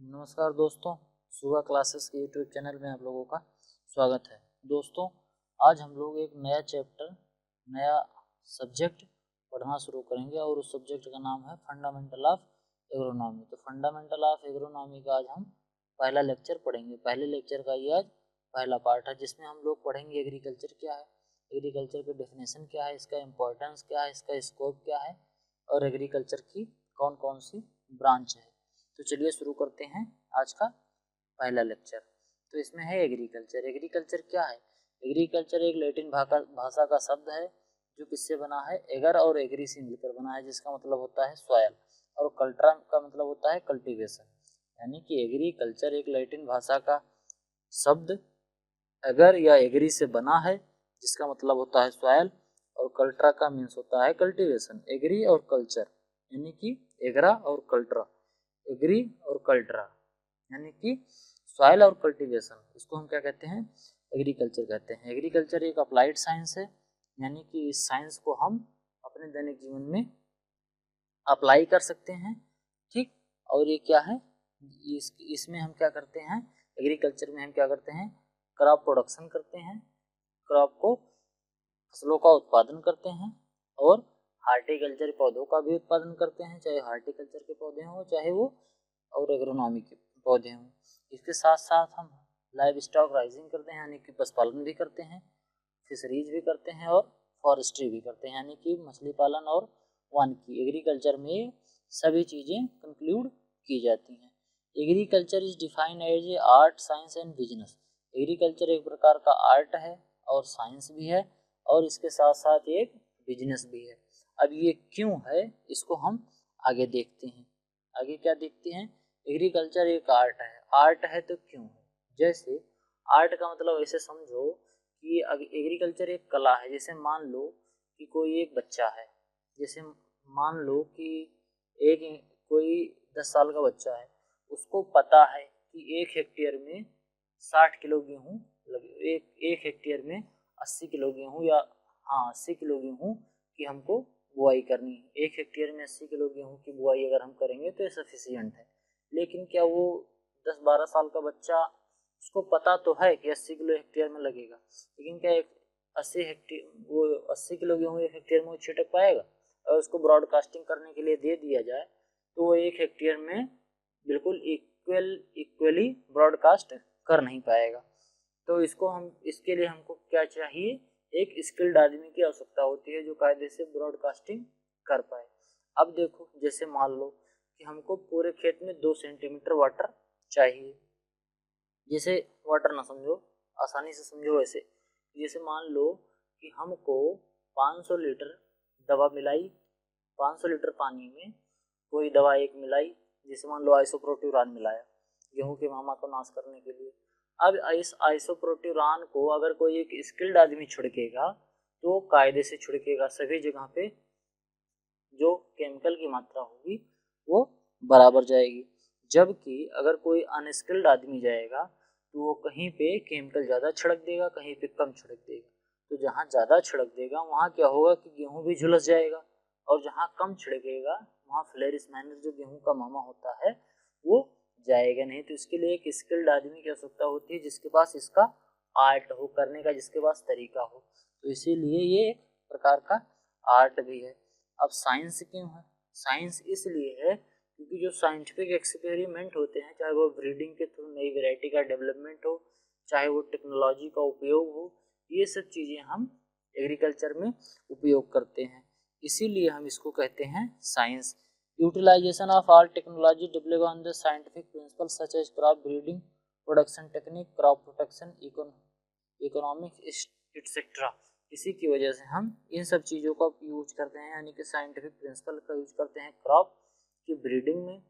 नमस्कार दोस्तों, सुबह क्लासेस के यूट्यूब चैनल में आप लोगों का स्वागत है। दोस्तों, आज हम लोग एक नया चैप्टर, नया सब्जेक्ट पढ़ना शुरू करेंगे और उस सब्जेक्ट का नाम है फंडामेंटल ऑफ एग्रोनॉमी। तो फंडामेंटल ऑफ एग्रोनॉमी का आज हम पहला लेक्चर पढ़ेंगे। पहले लेक्चर का ये आज पहला पार्ट है, जिसमें हम लोग पढ़ेंगे एग्रीकल्चर क्या है, एग्रीकल्चर की डेफिनेशन क्या है, इसका इम्पोर्टेंस क्या है, इसका स्कोप क्या है और एग्रीकल्चर की कौन कौन सी ब्रांच है। तो चलिए शुरू करते हैं आज का पहला लेक्चर। तो इसमें है एग्रीकल्चर। एग्रीकल्चर क्या है? एग्रीकल्चर एक लैटिन भाषा का शब्द है जो किससे बना है? एगर और एग्री से मिलकर बना है, जिसका मतलब होता है सॉयल, और कल्ट्रा का मतलब होता है कल्टीवेशन। यानी कि एग्रीकल्चर एक लैटिन भाषा का शब्द एगर या एग्री से बना है, जिसका मतलब होता है सॉयल, और कल्ट्रा का मीन्स होता है कल्टीवेशन। एग्री और कल्चर यानी कि एगरा और कल्ट्रा, एग्री और कल्ट्रा यानी कि सॉइल और कल्टीवेशन, इसको हम क्या कहते हैं? एग्रीकल्चर कहते हैं। एग्रीकल्चर एक अप्लाइड साइंस है, यानी कि इस साइंस को हम अपने दैनिक जीवन में अप्लाई कर सकते हैं। ठीक, और ये क्या है? इसमें हम क्या करते हैं? एग्रीकल्चर में हम क्या करते हैं? क्रॉप प्रोडक्शन करते हैं, क्रॉप को, फसलों का उत्पादन करते हैं, और हार्टिकल्चर पौधों का भी उत्पादन करते हैं, चाहे हार्टिकल्चर के पौधे हों चाहे वो और एग्रोनॉमी के पौधे हों। इसके साथ साथ हम लाइव स्टॉक राइजिंग करते हैं, यानी कि पशुपालन भी करते हैं, फिशरीज भी करते हैं और फॉरेस्ट्री भी करते हैं, यानी कि मछली पालन और वानिकी। एग्रीकल्चर में सभी चीज़ें कंक्लूड की जाती हैं। Agriculture is defined as a art, science and business. Agriculture एक प्रकार का आर्ट है और साइंस भी है, और इसके साथ साथ एक बिजनेस भी है। अब ये क्यों है, इसको हम आगे देखते हैं। आगे क्या देखते हैं? एग्रीकल्चर एक आर्ट है। आर्ट है तो क्यों है? जैसे आर्ट का मतलब ऐसे समझो कि एग्रीकल्चर एक कला है। जैसे मान लो कि कोई एक बच्चा है, जैसे मान लो कि एक कोई 10 साल का बच्चा है, उसको पता है कि 1 हेक्टेयर में 60 किलो गेहूँ लगे, एक हेक्टेयर में 80 किलो गेहूँ, या हाँ 80 किलो गेहूँ की हमको बुआई करनी है। 1 हेक्टेयर में 80 किलो गेहूँ की बुआई अगर हम करेंगे तो ये सफिशियंट है। लेकिन क्या वो 10-12 साल का बच्चा, उसको पता तो है कि 80 किलो हेक्टेयर में लगेगा, लेकिन क्या 80 हेक्टेयर, वो 80 किलो गेहूँ 1 हेक्टेयर में छिटक पाएगा? और उसको ब्रॉडकास्टिंग करने के लिए दे दिया जाए तो वो 1 हेक्टेयर में बिल्कुल इक्वली ब्रॉडकास्ट कर नहीं पाएगा। तो इसको हम, इसके लिए हमको क्या चाहिए? एक स्किल्ड आदमी की आवश्यकता होती है जो कायदे से ब्रॉडकास्टिंग कर पाए। अब देखो, जैसे मान लो कि हमको पूरे खेत में 2 सेंटीमीटर वाटर चाहिए। जैसे वाटर ना समझो, आसानी से समझो ऐसे, जैसे मान लो कि हमको 500 लीटर दवा मिलाई, 500 लीटर पानी में कोई दवा एक मिलाई, जैसे मान लो आइसोप्रोट्यूरान मिलाया गेहूं के मामा को नाश करने के लिए। अब इस आइसोप्रोट्यूरान को अगर कोई एक स्किल्ड आदमी छिड़केगा तो कायदे से छिड़केगा, सभी जगह पे जो केमिकल की मात्रा होगी वो बराबर जाएगी। जबकि अगर कोई अनस्किल्ड आदमी जाएगा तो वो कहीं पे केमिकल ज़्यादा छिड़क देगा, कहीं पे कम छिड़क देगा। तो जहाँ ज़्यादा छिड़क देगा वहाँ क्या होगा कि गेहूँ भी झुलस जाएगा, और जहाँ कम छिड़केगा वहाँ फ्लेरिस माइनस जो गेहूँ का मामा होता है वो जाएगा नहीं। तो इसके लिए एक स्किल्ड आदमी की आवश्यकता होती है, जिसके पास इसका आर्ट हो करने का, जिसके पास तरीका हो। तो इसीलिए ये एक प्रकार का आर्ट भी है। अब साइंस क्यों है? साइंस इसलिए है क्योंकि जो साइंटिफिक एक्सपेरिमेंट होते हैं, चाहे वो ब्रीडिंग के थ्रू नई वैरायटी का डेवलपमेंट हो, चाहे वो टेक्नोलॉजी का उपयोग हो, ये सब चीज़ें हम एग्रीकल्चर में उपयोग करते हैं। इसीलिए हम इसको कहते हैं science. Utilization of all technology develop on the scientific principle such as crop breeding, production technique, crop protection, economics etcetera. इसी की वजह से हम इन सब चीज़ों का यूज करते हैं, यानी कि साइंटिफिक प्रिंसिपल का यूज करते हैं क्रॉप की ब्रीडिंग में,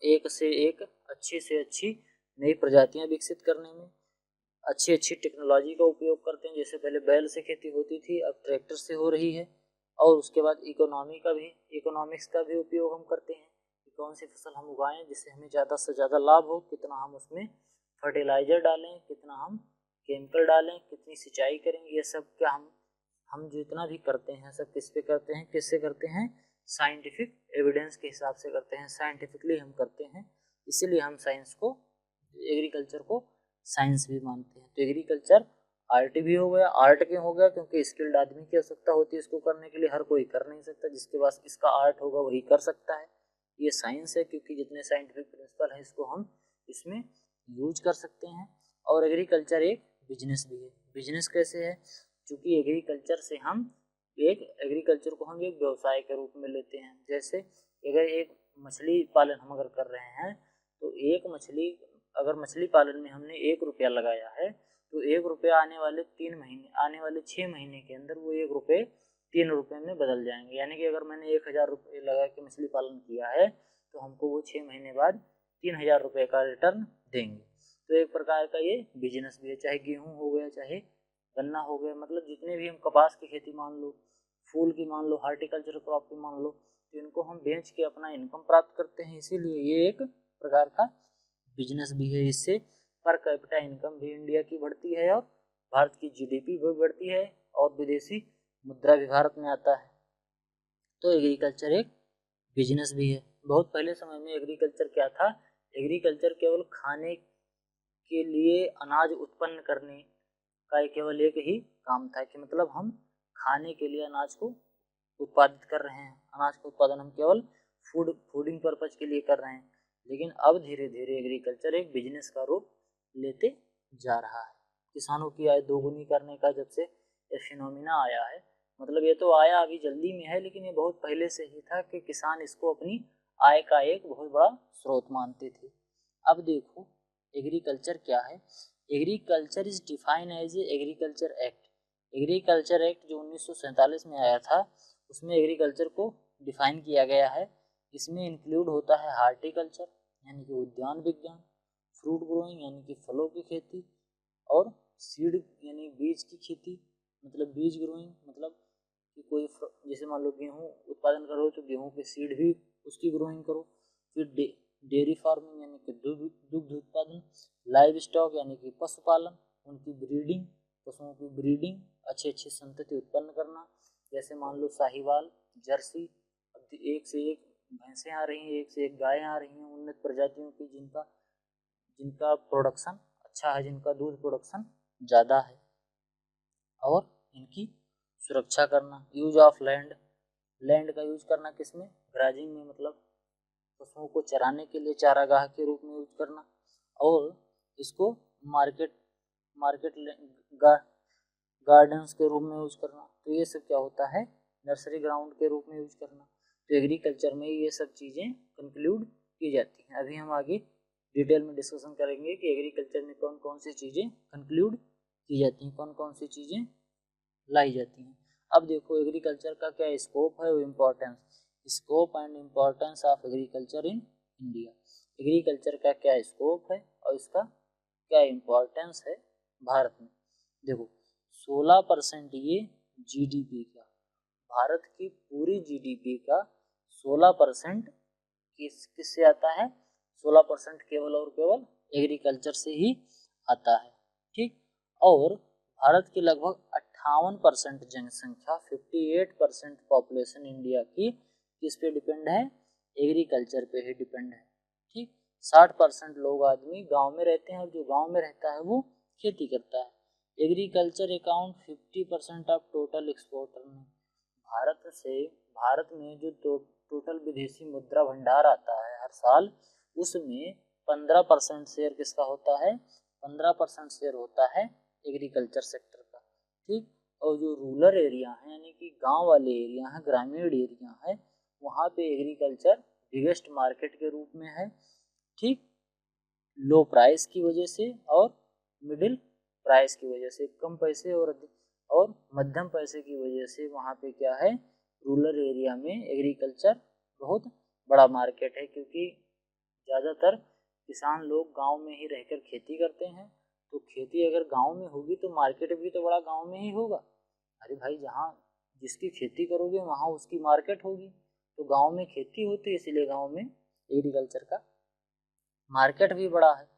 एक से एक अच्छी से अच्छी नई प्रजातियां विकसित करने में, अच्छी अच्छी टेक्नोलॉजी का उपयोग करते हैं। जैसे पहले बैल से खेती होती थी, अब ट्रैक्टर से हो रही है। और उसके बाद इकोनॉमिक्स का भी उपयोग हम करते हैं कि कौन सी फसल हम उगाएं जिससे हमें ज़्यादा से ज़्यादा लाभ हो, कितना हम उसमें फर्टिलाइजर डालें, कितना हम केमिकल डालें, कितनी सिंचाई करें। ये सब क्या हम जितना भी करते हैं सब किस पे करते हैं, किससे करते हैं? साइंटिफिक एविडेंस के हिसाब से करते हैं, साइंटिफिकली हम करते हैं। इसीलिए हम साइंस को, एग्रीकल्चर को साइंस भी मानते हैं। तो एग्रीकल्चर आर्ट भी हो गया, आर्ट क्यों हो गया, क्योंकि स्किल्ड आदमी की आवश्यकता होती है इसको करने के लिए, हर कोई कर नहीं सकता, जिसके पास इसका आर्ट होगा वही कर सकता है। ये साइंस है, क्योंकि जितने साइंटिफिक प्रिंसिपल है इसको हम इसमें यूज कर सकते हैं। और एग्रीकल्चर एक बिजनेस भी है। बिजनेस कैसे है, क्योंकि एग्रीकल्चर से हम एग्रीकल्चर को हम एक व्यवसाय के रूप में लेते हैं। जैसे अगर एक मछली पालन हम अगर कर रहे हैं, तो एक मछली, अगर मछली पालन में हमने 1 रुपया लगाया है, तो 1 रुपया आने वाले 6 महीने के अंदर वो 1 रुपये 3 रुपये में बदल जाएंगे। यानी कि अगर मैंने 1000 रुपये लगा के मछली पालन किया है, तो हमको वो 6 महीने बाद 3000 रुपये का रिटर्न देंगे। तो एक प्रकार का ये बिजनेस भी है। चाहे गेहूँ हो गया, चाहे गन्ना हो गया, मतलब जितने भी हम कपास की खेती मान लो, फूल की मान लो, हार्टिकल्चर क्रॉप की मान लो, तो इनको हम बेच के अपना इनकम प्राप्त करते हैं। इसीलिए ये एक प्रकार का बिजनेस भी है। इससे पर कैपिटा इनकम भी इंडिया की बढ़ती है और भारत की जीडीपी भी बढ़ती है और विदेशी मुद्रा भी भारत में आता है। तो एग्रीकल्चर एक बिजनेस भी है। बहुत पहले समय में एग्रीकल्चर क्या था, एग्रीकल्चर केवल खाने के लिए अनाज उत्पन्न करने का केवल एक ही काम था, कि मतलब हम खाने के लिए अनाज को उत्पादित कर रहे हैं, अनाज का उत्पादन हम केवल फूडिंग पर्पज के लिए कर रहे हैं। लेकिन अब धीरे धीरे एग्रीकल्चर एक बिजनेस का रूप लेते जा रहा है। किसानों की आय दोगुनी करने का जब से ये फिनोमिना आया है, मतलब ये तो आया अभी जल्दी में है, लेकिन ये बहुत पहले से ही था कि किसान इसको अपनी आय का एक बहुत बड़ा स्रोत मानते थे। अब देखो एग्रीकल्चर क्या है। Agriculture is define as a agriculture act. Agriculture act जो 1947 में आया था, उसमें एग्रीकल्चर को डिफाइन किया गया है। इसमें इंक्लूड होता है हार्टिकल्चर यानी कि उद्यान विज्ञान, फ्रूट ग्रोइंग यानी कि फलों की खेती, और सीड यानी बीज की खेती, मतलब बीज ग्रोइंग, मतलब कि कोई जैसे मान लो गेहूँ उत्पादन करो तो गेहूँ के सीड भी उसकी ग्रोइंग करो। फिर डेयरी फार्मिंग यानी कि दुग्ध उत्पादन, लाइव स्टॉक यानी कि पशुपालन, उनकी ब्रीडिंग, पशुओं की ब्रीडिंग, अच्छी संतति उत्पन्न करना, जैसे मान लो साहिवाल, जर्सी, अब एक से एक भैंसें आ रही हैं, एक से एक गायें आ रही हैं उन्नत प्रजातियों की, जिनका प्रोडक्शन अच्छा है, जिनका दूध प्रोडक्शन ज़्यादा है, और इनकी सुरक्षा करना। यूज ऑफ लैंड, लैंड का यूज करना किसमें, ग्राजिंग में, मतलब पशुओं को चराने के लिए चारागाह के रूप में यूज करना, और इसको मार्केट गार्डन्स के रूप में यूज करना। तो ये सब क्या होता है, नर्सरी ग्राउंड के रूप में यूज करना। तो एग्रीकल्चर में ये सब चीज़ें कंक्लूड की जाती हैं। अभी हम आगे डिटेल में डिस्कशन करेंगे कि एग्रीकल्चर में कौन कौन सी चीज़ें कंक्लूड की जाती हैं, कौन कौन सी चीज़ें लाई जाती हैं। अब देखो एग्रीकल्चर का क्या स्कोप है, वो importance, scope and importance of agriculture in India. Agriculture का क्या स्कोप है और इसका क्या इम्पोर्टेंस है भारत में। देखो 16% ये जीडीपी का, भारत की पूरी जीडीपी का 16% किससे आता है, 16% केवल और केवल एग्रीकल्चर से ही आता है। ठीक, और भारत की लगभग 58% जनसंख्या, 58% पॉपुलेशन इंडिया की किस पे डिपेंड है, एग्रीकल्चर पे ही डिपेंड है। ठीक, 60% लोग आदमी गांव में रहते हैं और जो गांव में रहता है वो खेती करता है। Agriculture account 50% of total export में। भारत में जो टोटल विदेशी मुद्रा भंडार आता है हर साल, उसमें 15% शेयर किसका होता है, 15% शेयर होता है एग्रीकल्चर सेक्टर का। ठीक, और जो रूरल एरिया है यानी कि गांव वाले एरिया है, ग्रामीण एरिया है, वहाँ पे एग्रीकल्चर बिगेस्ट मार्केट के रूप में है। ठीक, लो प्राइस की वजह से और मिडिल प्राइस की वजह से, कम पैसे और मध्यम पैसे की वजह से वहाँ पे क्या है, रूरल एरिया में एग्रीकल्चर बहुत बड़ा मार्केट है, क्योंकि ज़्यादातर किसान लोग गांव में ही रहकर खेती करते हैं। तो खेती अगर गांव में होगी तो मार्केट भी तो बड़ा गांव में ही होगा। अरे भाई, जहाँ जिसकी खेती करोगे वहाँ उसकी मार्केट होगी। तो गांव में खेती होती है, इसीलिए गांव में एग्रीकल्चर का मार्केट भी बड़ा है।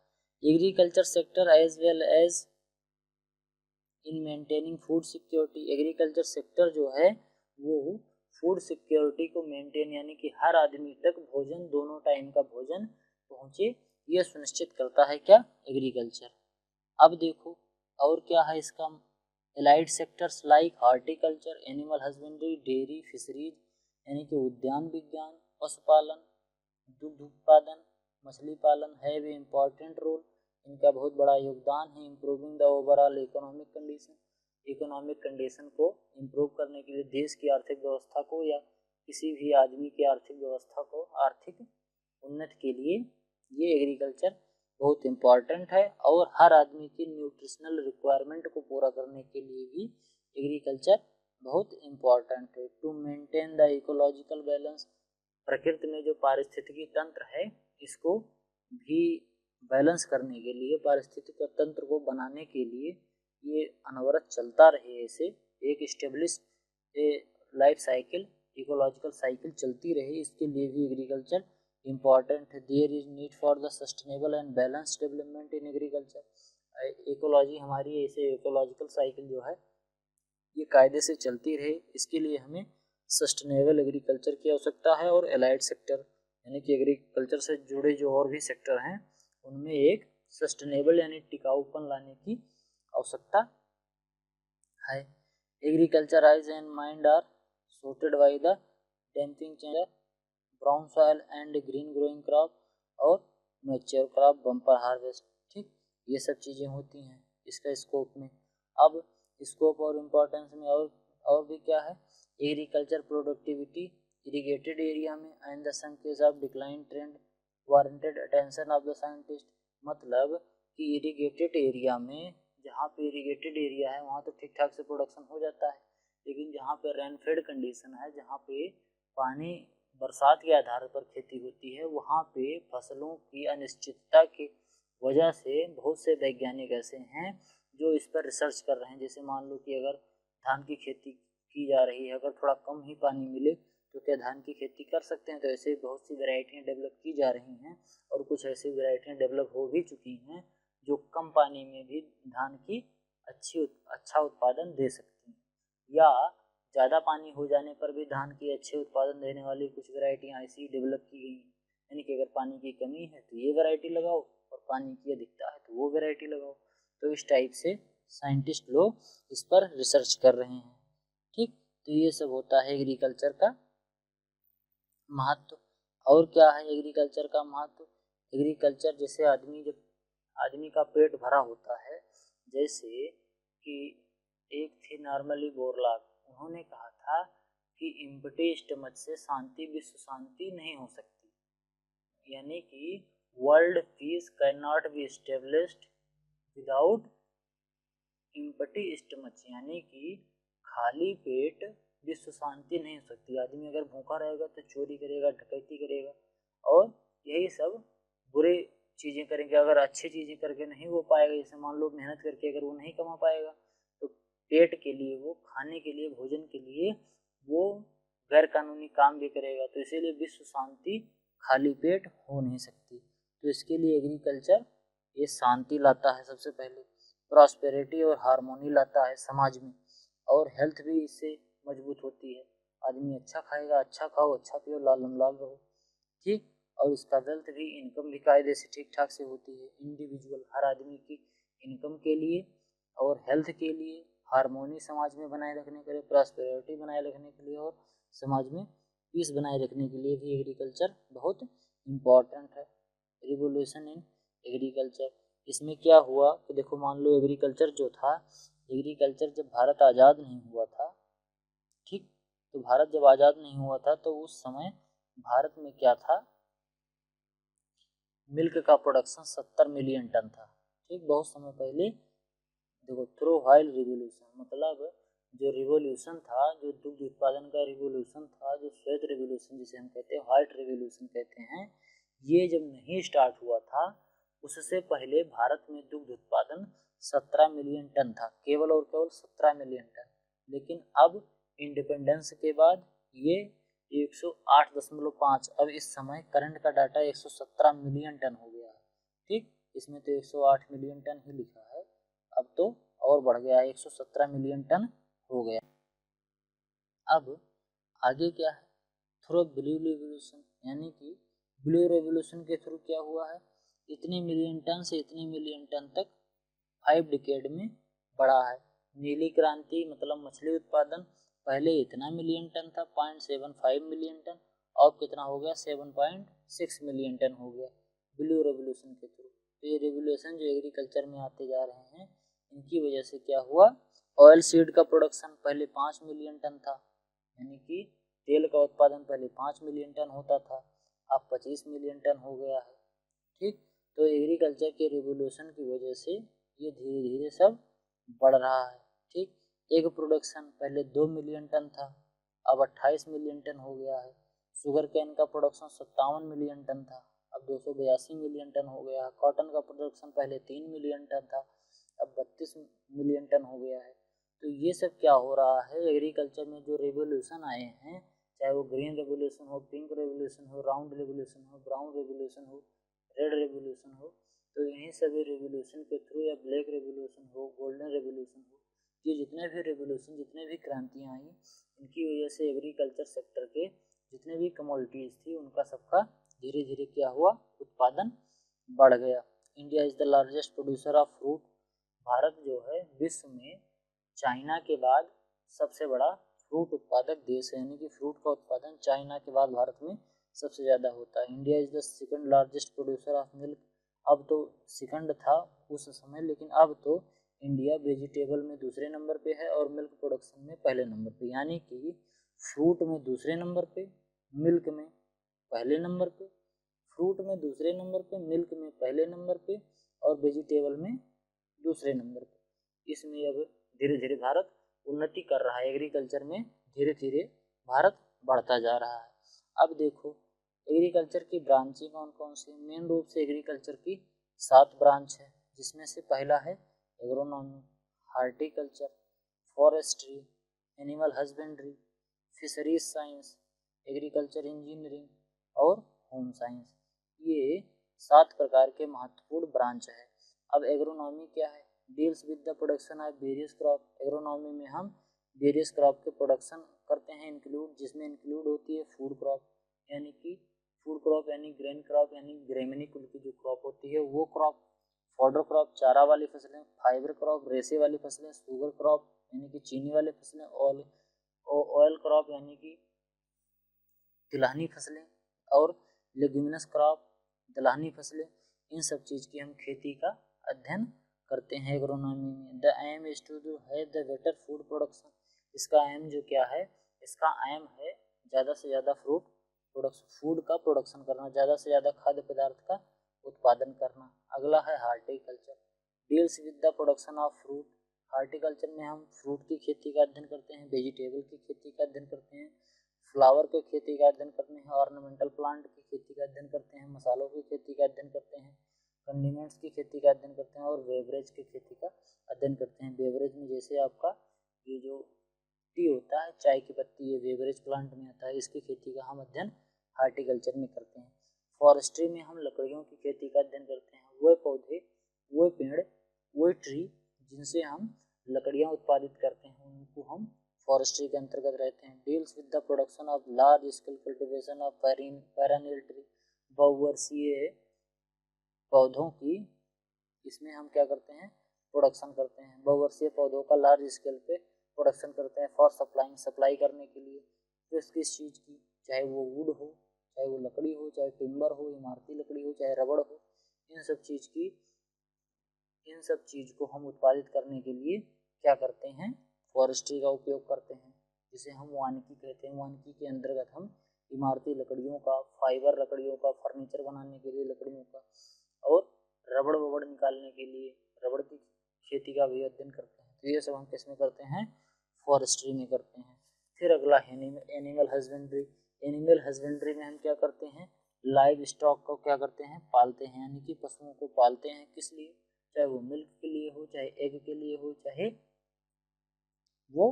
Agriculture sector as well as in maintaining food security. Agriculture sector जो है वो फूड सिक्योरिटी को मेंटेन, यानी कि हर आदमी तक भोजन, दोनों टाइम का भोजन पहुँचे, यह सुनिश्चित करता है क्या, एग्रीकल्चर। अब देखो और क्या है इसका, allied sectors like horticulture, animal husbandry, dairy, fisheries यानी कि उद्यान विज्ञान, पशुपालन, दुग्ध उत्पादन, मछली पालन हैव ए इम्पॉर्टेंट रोल, इनका बहुत बड़ा योगदान है improving the overall economic condition, economic condition को इम्प्रूव करने के लिए, देश की आर्थिक व्यवस्था को या किसी भी आदमी की आर्थिक व्यवस्था को आर्थिक उन्नति के लिए ये एग्रीकल्चर बहुत इम्पॉर्टेंट है। और हर आदमी की न्यूट्रिशनल रिक्वायरमेंट को पूरा करने के लिए भी एग्रीकल्चर बहुत इम्पॉर्टेंट है। To maintain the ecological balance, प्रकृति में जो पारिस्थितिकी तंत्र है इसको भी बैलेंस करने के लिए, पारिस्थितिक तंत्र को बनाने के लिए ये अनवरत चलता रहे, ऐसे एक establish life cycle, ecological cycle चलती रहे, इसके लिए भी एग्रीकल्चर इम्पॉर्टेंट है। There is need for the sustainable and balance development in agriculture, ecology हमारी ऐसे इकोलॉजिकल साइकिल जो है ये कायदे से चलती रहे, इसके लिए हमें सस्टेनेबल एग्रीकल्चर की आवश्यकता है। और एलाइड सेक्टर यानी कि एग्रीकल्चर से जुड़े जो और भी सेक्टर हैं उनमें एक सस्टेनेबल यानी टिकाऊपन लाने की आवश्यकता है। Agriculture eyes and mind are sorted by the damping change, brown soil and green growing crop और mature crop bumper harvest, ठीक, ये सब चीज़ें होती हैं इसका स्कोप में। अब स्कोप और इम्पोर्टेंस में और भी क्या है, एग्रीकल्चर प्रोडक्टिविटी इरिगेटेड एरिया में and the some case of decline trend warranted attention of the scientist, मतलब कि इरिगेटेड एरिया में, जहाँ पे इरिगेटेड एरिया है वहाँ तो ठीक ठाक से प्रोडक्शन हो जाता है, लेकिन जहाँ पे रेनफेड कंडीशन है, जहाँ पे पानी बरसात के आधार पर खेती होती है, वहाँ पे फसलों की अनिश्चितता की वजह से बहुत से वैज्ञानिक ऐसे हैं जो इस पर रिसर्च कर रहे हैं। जैसे मान लो कि अगर धान की खेती की जा रही है, अगर थोड़ा कम ही पानी मिले तो क्या धान की खेती कर सकते हैं, तो ऐसे बहुत सी वैरायटियाँ डेवलप की जा रही हैं और कुछ ऐसी वैरायटियाँ डेवलप हो भी चुकी हैं जो कम पानी में भी धान की अच्छा उत्पादन दे सकती हैं, या ज़्यादा पानी हो जाने पर भी धान की अच्छे उत्पादन देने वाली कुछ वैरायटियाँ ऐसी डेवलप की गई हैं। यानी कि अगर पानी की कमी है तो ये वैरायटी लगाओ और पानी की अधिकता है तो वो वैरायटी लगाओ। तो इस टाइप से साइंटिस्ट लोग इस पर रिसर्च कर रहे हैं, ठीक। तो ये सब होता है एग्रीकल्चर का महत्व। और क्या है एग्रीकल्चर का महत्व, एग्रीकल्चर जैसे आदमी का पेट भरा होता है, जैसे कि एक थी नॉर्मली बोरलॉग, उन्होंने कहा था कि एम्प्टी स्टमच से शांति विश्व शांति नहीं हो सकती, यानी कि world peace can not be established without empty stomach, यानी कि खाली पेट विश्व शांति नहीं हो सकती। आदमी अगर भूखा रहेगा तो चोरी करेगा, डकैती करेगा और यही सब बुरे चीज़ें करेंगे। अगर अच्छी चीज़ें करके नहीं हो पाएगा, जैसे मान लो मेहनत करके अगर वो नहीं कमा पाएगा तो पेट के लिए, वो खाने के लिए, भोजन के लिए वो गैर कानूनी काम भी करेगा। तो इसीलिए विश्व शांति खाली पेट हो नहीं सकती। तो इसके लिए एग्रीकल्चर ये शांति लाता है, सबसे पहले प्रॉस्पेरिटी और हार्मोनी लाता है समाज में, और हेल्थ भी इससे मजबूत होती है। आदमी अच्छा खाएगा, अच्छा खाओ, अच्छा पियो, लालम लाल रहो, ठीक। और इसका वेल्थ भी, इनकम भी कायदे से ठीक ठाक से होती है। इंडिविजुअल हर आदमी की इनकम के लिए और हेल्थ के लिए, हार्मोनी समाज में बनाए रखने के लिए, प्रॉस्पेरिटी बनाए रखने के लिए और समाज में पीस बनाए रखने के लिए भी एग्रीकल्चर बहुत इम्पॉर्टेंट है। रिवोल्यूशन इन एग्रीकल्चर, इसमें क्या हुआ कि देखो मान लो एग्रीकल्चर जो था, एग्रीकल्चर जब भारत आज़ाद नहीं हुआ था, ठीक, तो भारत जब आज़ाद नहीं हुआ था तो उस समय भारत में क्या था, मिल्क का प्रोडक्शन 70 मिलियन टन था, ठीक, बहुत समय पहले। देखो थ्रू व्हाइल रिवोल्यूशन, मतलब जो रिवोल्यूशन था, जो दुग्ध उत्पादन का रिवोल्यूशन था, जो श्वेत रिवोल्यूशन जिसे हम कहते हैं, व्हाइट रिवोल्यूशन कहते हैं, ये जब नहीं स्टार्ट हुआ था उससे पहले भारत में दुग्ध उत्पादन 17 मिलियन टन था, केवल और केवल 17 मिलियन टन। लेकिन अब इंडिपेंडेंस के बाद ये 108.5, अब इस समय करंट का डाटा 117 मिलियन टन हो गया है, ठीक। इसमें तो 108 मिलियन टन ही लिखा है, अब तो और बढ़ गया है, 117 मिलियन टन हो गया। अब आगे क्या है, थ्रू ब्लू रिवोल्यूशन, यानी कि ब्लू रेवोल्यूशन के थ्रू क्या हुआ है, इतने मिलियन टन से इतने मिलियन टन तक 5 डिकेड में बढ़ा है। नीली क्रांति मतलब मछली उत्पादन पहले इतना मिलियन टन था 0.75 मिलियन टन, अब कितना हो गया 7.6 मिलियन टन हो गया ब्लू रेवोल्यूशन के थ्रू। तो ये रेवोल्यूशन जो एग्रीकल्चर में आते जा रहे हैं इनकी वजह से क्या हुआ, ऑयल सीड का प्रोडक्शन पहले 5 मिलियन टन था, यानी कि तेल का उत्पादन पहले 5 मिलियन टन होता था, अब 25 मिलियन टन हो गया है। ठीक, तो एग्रीकल्चर के रिवोल्यूशन की वजह से ये धीरे धीरे सब बढ़ रहा है। ठीक, एग प्रोडक्शन पहले 2 मिलियन टन था, अब 28 मिलियन टन हो गया है। शुगर कैन का प्रोडक्शन 57 मिलियन टन था, अब 282 मिलियन टन हो गया है। कॉटन का प्रोडक्शन पहले 3 मिलियन टन था, अब 32 मिलियन टन हो गया है। तो ये सब क्या हो रहा है, एग्रीकल्चर में जो रेवोल्यूशन आए हैं, चाहे वो ग्रीन रेवोल्यूशन हो, पिंक रेवोल्यूशन हो, राउंड रेवोल्यूशन हो, ब्राउन रेवोल्यूशन हो, रेड रेवोल्यूशन हो, तो इन्हीं सभी रेवोल्यूशन के थ्रू या ब्लैक रेवोल्यूशन हो, गोल्डन रेवोल्यूशन हो, ये जितने भी रेवोल्यूशन, जितने भी क्रांतियाँ आई, इनकी वजह से एग्रीकल्चर सेक्टर के जितने भी कमोडिटीज़ थी उनका सबका धीरे धीरे क्या हुआ, उत्पादन बढ़ गया। India is the largest producer of fruit, Bharat जो है विश्व में चाइना के बाद सबसे बड़ा फ्रूट उत्पादक देश है, यानी कि फ्रूट का उत्पादन चाइना के बाद भारत में सबसे ज़्यादा होता है। India is the second largest producer of milk, अब तो सेकंड था उस समय, लेकिन अब तो इंडिया वेजिटेबल में दूसरे नंबर पे है और मिल्क प्रोडक्शन में पहले नंबर पे, यानी कि फ्रूट में दूसरे नंबर पे, मिल्क में पहले नंबर पे, फ्रूट में दूसरे नंबर पे, मिल्क में पहले नंबर पे और वेजिटेबल में दूसरे नंबर पे। इसमें अब धीरे धीरे भारत उन्नति कर रहा है, एग्रीकल्चर में धीरे धीरे भारत बढ़ता जा रहा है। अब देखो एग्रीकल्चर की ब्रांचें कौन कौन सी, मेन रूप से एग्रीकल्चर की 7 ब्रांच है, जिसमें से पहला है agronomy, horticulture, forestry, animal husbandry, fisheries science, agriculture engineering और होम साइंस। ये 7 प्रकार के महत्वपूर्ण ब्रांच है। अब एग्रोनॉमी क्या है, deals with the production of various crop, agronomy में हम वेरियस क्रॉप के प्रोडक्शन करते हैं इंक्लूड, जिसमें इंक्लूड होती है फूड क्रॉप, यानी कि फूड क्रॉप यानी ग्रेन क्रॉप यानी ग्रेमिनी कुल की जो क्रॉप होती है वो क्रॉप, फॉडर क्रॉप चारा वाली फसलें, फाइबर क्रॉप रेशे वाली फसलें, शुगर क्रॉप यानी कि चीनी वाली फसलें, ऑयल क्रॉप यानी कि तिलहनी फसलें, और लेग्यूमिनस क्रॉप दलहनी फसलें। इन सब चीज़ की हम खेती का अध्ययन करते हैं एग्रोनॉमी में। The aim is to do है द बेटर फूड प्रोडक्शन, इसका एम जो क्या है, इसका एम है ज़्यादा से ज़्यादा फूड का प्रोडक्शन करना, ज़्यादा से ज़्यादा खाद्य पदार्थ का उत्पादन करना। अगला है horticulture, deals with the production of fruit, horticulture में हम फ्रूट की खेती का अध्ययन करते हैं, वेजिटेबल की खेती का अध्ययन करते हैं, फ्लावर की खेती का अध्ययन करते हैं, ऑर्नामेंटल प्लांट की खेती का अध्ययन करते हैं, मसालों की खेती का अध्ययन करते हैं, कंडीमेंट्स की खेती का अध्ययन करते हैं और बेवरेज की खेती का अध्ययन करते हैं। बेवरेज में जैसे आपका ये जो टी होता है, चाय की पत्ती, ये बेवरेज प्लांट में आता है, इसकी खेती का हम अध्ययन हार्टिकल्चर में करते हैं। फॉरेस्ट्री में हम लकड़ियों की खेती का अध्ययन करते हैं, वो पौधे, वो पेड़, वो ट्री जिनसे हम लकड़ियाँ उत्पादित करते हैं उनको हम फॉरेस्ट्री के अंतर्गत रहते हैं। Deals with the production of large scale cultivation of perennial tree, बहुवर्षीय पौधों की, इसमें हम क्या करते हैं, प्रोडक्शन करते हैं, बहुवर्षीय पौधों का लार्ज स्केल पे प्रोडक्शन करते हैं फॉर सप्लाइंग, सप्लाई करने के लिए। किस चीज़ की, चाहे वो वुड हो, चाहे वो लकड़ी हो, चाहे टिम्बर हो, इमारती लकड़ी हो, चाहे रबड़ हो, इन सब चीज़ को हम उत्पादित करने के लिए क्या करते हैं, फॉरेस्ट्री का उपयोग करते हैं, जिसे हम वानिकी कहते हैं। वानिकी के अंतर्गत हम इमारती लकड़ियों का, फाइबर लकड़ियों का, फर्नीचर बनाने के लिए लकड़ियों का और रबड़ वबड़ निकालने के लिए रबड़ की खेती का भी अध्ययन करते हैं। तो ये सब हम किस में करते हैं, फॉरेस्ट्री में करते हैं। फिर अगला है एनिमल हस्बेंड्री, एनिमल हस्बेंड्री में हम क्या करते हैं, लाइव स्टॉक को क्या करते हैं, पालते हैं, यानी कि पशुओं को पालते हैं, किस लिए, चाहे वो मिल्क के लिए हो, चाहे एग के लिए हो, चाहे वो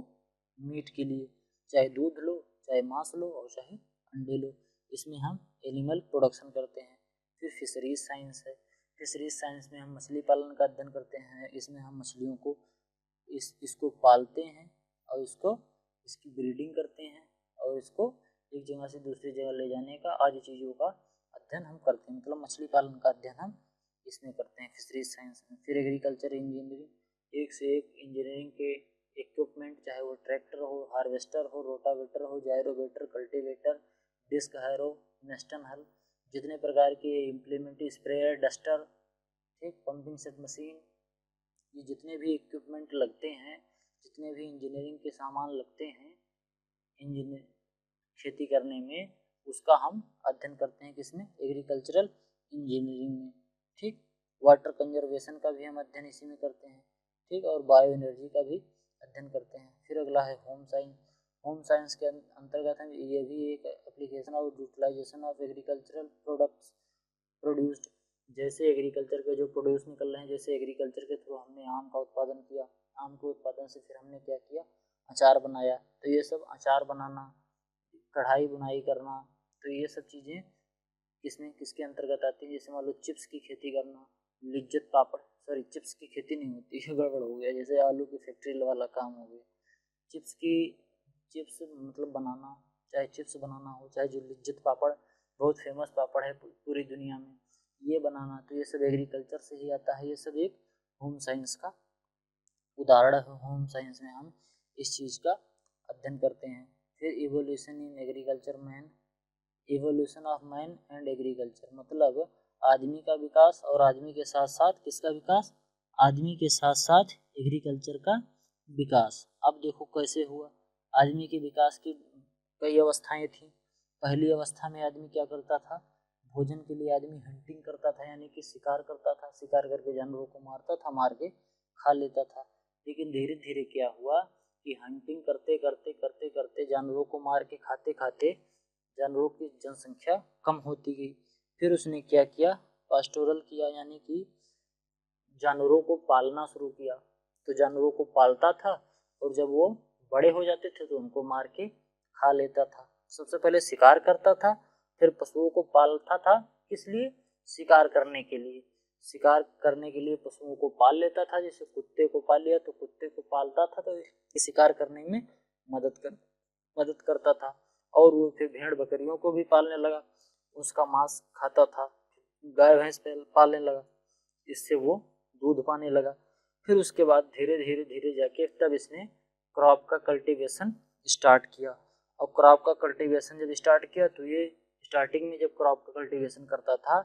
मीट के लिए, चाहे दूध लो, चाहे मांस लो और चाहे अंडे लो, इसमें हम एनिमल प्रोडक्शन करते हैं। फिर फिशरीज साइंस है, फिशरीज साइंस में हम मछली पालन का अध्ययन करते हैं, इसमें हम मछलियों को इसको पालते हैं और इसकी ब्रीडिंग करते हैं और इसको एक जगह से दूसरी जगह ले जाने का आदि चीज़ों का अध्ययन हम करते हैं, मतलब मछली पालन का अध्ययन हम इसमें करते हैं, फिशरीज साइंस में। फिर एग्रीकल्चर इंजीनियरिंग, एक से एक इंजीनियरिंग के इक्विपमेंट, चाहे वो ट्रैक्टर हो, हार्वेस्टर हो, रोटावेटर हो, जायरोवेटर, कल्टीवेटर, डिस्क हैरो, नेस्टन हल, जितने प्रकार के इम्प्लीमेंट, स्प्रेयर, डस्टर, ठीक, पंपिंग सेट मशीन, ये जितने भी इक्विपमेंट लगते हैं, जितने भी इंजीनियरिंग के सामान लगते हैं इंजीनियर खेती करने में, उसका हम अध्ययन करते हैं किसमें, एग्रीकल्चरल इंजीनियरिंग में। ठीक, वाटर कंजर्वेशन का भी हम अध्ययन इसी में करते हैं। ठीक, और बायो एनर्जी का भी अध्ययन करते हैं। फिर अगला है होम साइंस। होम साइंस के अंतर्गत हम ये भी एक एप्लीकेशन और utilization of agricultural products produced, जैसे एग्रीकल्चर के जो प्रोड्यूस निकल रहे हैं, जैसे एग्रीकल्चर के थ्रू हमने आम का उत्पादन किया, आम के उत्पादन से फिर हमने क्या किया, अचार बनाया, तो ये सब अचार बनाना, कढ़ाई बुनाई करना, तो ये सब चीज़ें किसमें किसके अंतर्गत आती हैं। जैसे मान लो चिप्स की खेती करना, लिज्जत पापड़, सॉरी चिप्स की खेती नहीं होती है, गड़बड़ हो गया, जैसे आलू की फैक्ट्री वाला काम हो गया। चिप्स मतलब बनाना, चाहे चिप्स बनाना हो, चाहे जो लिज्जत पापड़ बहुत फेमस पापड़ है पूरी दुनिया में, ये बनाना, तो ये सब एग्रीकल्चर से ही आता है। ये सब एक होम साइंस का उदाहरण है। होम साइंस में हम इस चीज़ का अध्ययन करते हैं। फिर evolution in agriculture man, evolution of man and agriculture, मतलब आदमी का विकास और आदमी के साथ साथ किसका विकास, आदमी के साथ साथ एग्रीकल्चर का विकास। अब देखो कैसे हुआ, आदमी के विकास की कई अवस्थाएं थी। पहली अवस्था में आदमी क्या करता था, भोजन के लिए आदमी हंटिंग करता था, यानी कि शिकार करता था, शिकार करके जानवरों को मारता था, मार के खा लेता था। लेकिन धीरे धीरे क्या हुआ कि हंटिंग करते करते करते करते जानवरों को मार के खाते खाते जानवरों की जनसंख्या कम होती गई। फिर उसने क्या किया, पास्टोरल किया, यानी कि जानवरों को पालना शुरू किया। तो जानवरों को पालता था और जब वो बड़े हो जाते थे तो उनको मार के खा लेता था। सबसे पहले शिकार करता था, फिर पशुओं को पालता था, किस लिए, शिकार करने के लिए। शिकार करने के लिए पशुओं को पाल लेता था, जैसे कुत्ते को पाल लिया तो कुत्ते को पालता था तो शिकार करने में मदद करता था। और वो फिर भेड़ बकरियों को भी पालने लगा, उसका मांस खाता था। गाय भैंस पालने लगा, इससे वो दूध पाने लगा। फिर उसके बाद धीरे धीरे धीरे जाके तब इसने क्रॉप का कल्टीवेशन स्टार्ट किया। और क्रॉप का कल्टीवेशन जब स्टार्ट किया तो ये स्टार्टिंग में जब क्रॉप का कल्टीवेशन करता था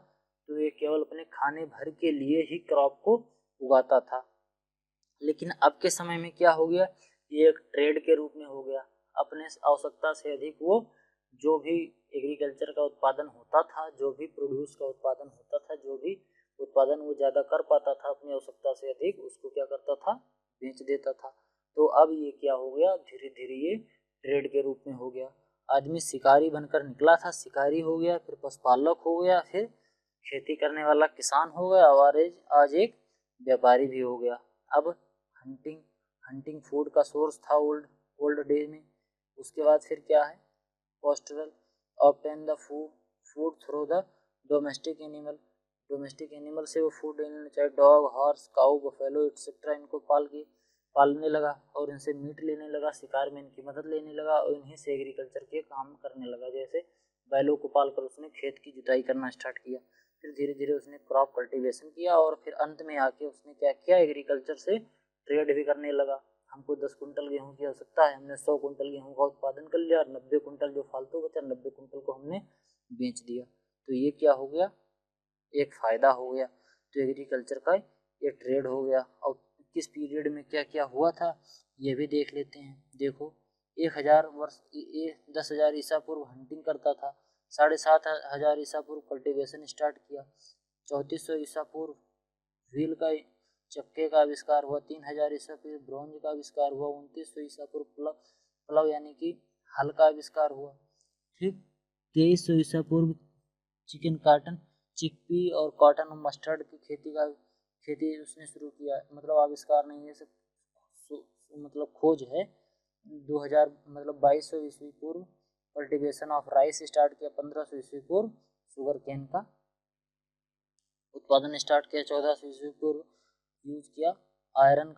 तो ये केवल अपने खाने भर के लिए ही क्रॉप को उगाता था। लेकिन अब के समय में क्या हो गया, ये एक ट्रेड के रूप में हो गया। अपने आवश्यकता से अधिक वो जो भी एग्रीकल्चर का उत्पादन होता था, जो भी प्रोड्यूस का उत्पादन होता था, जो भी उत्पादन वो ज़्यादा कर पाता था अपनी आवश्यकता से अधिक, उसको क्या करता था, बेच देता था। तो अब ये क्या हो गया, धीरे धीरे ये ट्रेड के रूप में हो गया। आदमी शिकारी बनकर निकला था, शिकारी हो गया, फिर पशुपालक हो गया, फिर खेती करने वाला किसान हो गया, और आज एक व्यापारी भी हो गया। अब हंटिंग फूड का सोर्स था ओल्ड डे में। उसके बाद फिर क्या है, pastoral, obtain the food through the domestic animal से वो फूड लेने, चाहे डॉग, हॉर्स, काऊ, बफेलो एक्सेट्रा, इनको पालने लगा और इनसे मीट लेने लगा, शिकार में इनकी मदद लेने लगा और इन्हीं से एग्रीकल्चर के काम करने लगा। जैसे बैलों को पालकर उसने खेत की जुताई करना स्टार्ट किया। फिर धीरे धीरे उसने क्रॉप कल्टीवेशन किया और फिर अंत में आके उसने क्या किया, एग्रीकल्चर से ट्रेड भी करने लगा। हमको 10 कुंटल गेहूं की आवश्यकता है, हमने 100 कुंटल गेहूं का उत्पादन कर लिया और 90 कुंटल जो फालतू बचा, 90 कुंटल को हमने बेच दिया। तो ये क्या हो गया, एक फ़ायदा हो गया। तो एग्रीकल्चर का ये ट्रेड हो गया। और किस पीरियड में क्या क्या हुआ था ये भी देख लेते हैं। देखो 1000 वर्ष 10,000 ईसा पूर्व हंटिंग करता था, 7,500 ईसा पूर्व कल्टीवेशन स्टार्ट किया, 3400 ईसा पूर्व व्हील का चक्के का आविष्कार हुआ, 3000 ईसा पूर्व ब्रॉन्ज का आविष्कार हुआ, 2900 ईसा पूर्व प्लव यानी कि हल का आविष्कार हुआ। ठीक, 2300 ईसा पूर्व चिकपी और कॉटन और मस्टर्ड की खेती उसने शुरू किया। मतलब आविष्कार नहीं है, सब मतलब खोज है। 2000 मतलब 2200 ईस्वी पूर्व कल्टीवेशन ऑफ राइस स्टार्ट किया, 1500 ईस्वी पूर्व शुगर केन का उत्पादन स्टार्ट किया, 1400 ईस्वी पूर्व यूज किया आयरन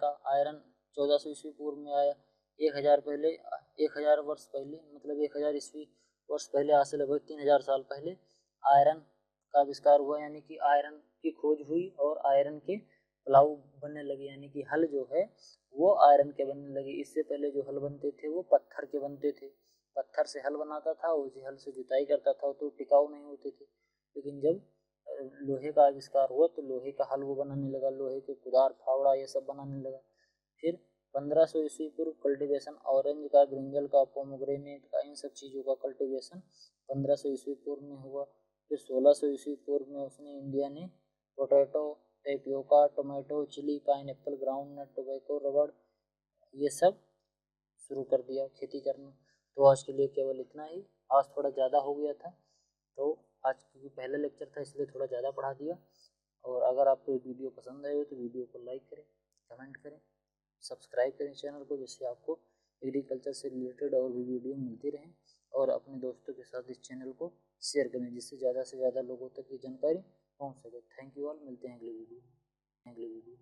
1400 ईस्वी पूर्व में आया। 1000 वर्ष पहले, मतलब 1000 ईस्वी वर्ष पहले, आज से लगभग 3000 साल पहले आयरन का आविष्कार हुआ, यानी कि आयरन की खोज हुई और आयरन के प्लाऊ बनने लगे, यानी कि हल जो है वो आयरन के बनने लगे। इससे पहले जो हल बनते थे वो पत्थर के बनते थे, पत्थर से हल बनाता था, उसी हल से जुताई करता था तो टिकाऊ नहीं होते थे। लेकिन जब लोहे का आविष्कार हुआ तो लोहे का हल वो बनाने लगा, लोहे के कुदार फावड़ा ये सब बनाने लगा। फिर 1500 ईस्वी पूर्व कल्टीवेशन ऑरेंज का, ब्रिंजल का, पोमोग्रेनेट का, इन सब चीज़ों का कल्टीवेशन 1500 ईस्वी पूर्व में हुआ। फिर 1600 ईस्वी पूर्व में उसने इंडिया ने potato, tapioca, tomato, chilli, pineapple, groundnut, tobacco, रबड़ ये सब शुरू कर दिया खेती करना। तो आज के लिए केवल इतना ही। आज थोड़ा ज़्यादा हो गया था, तो आज क्योंकि पहला लेक्चर था इसलिए थोड़ा ज़्यादा पढ़ा दिया। और अगर आपको ये वीडियो पसंद आए तो वीडियो को लाइक करें, कमेंट करें, सब्सक्राइब करें चैनल को, जिससे आपको एग्रीकल्चर से रिलेटेड और भी वीडियो मिलती रहें। और अपने दोस्तों के साथ इस चैनल को शेयर करें, जिससे ज़्यादा से ज़्यादा लोगों तक ये जानकारी पहुँच सके। थैंक यू ऑल, मिलते हैं अगली वीडियो।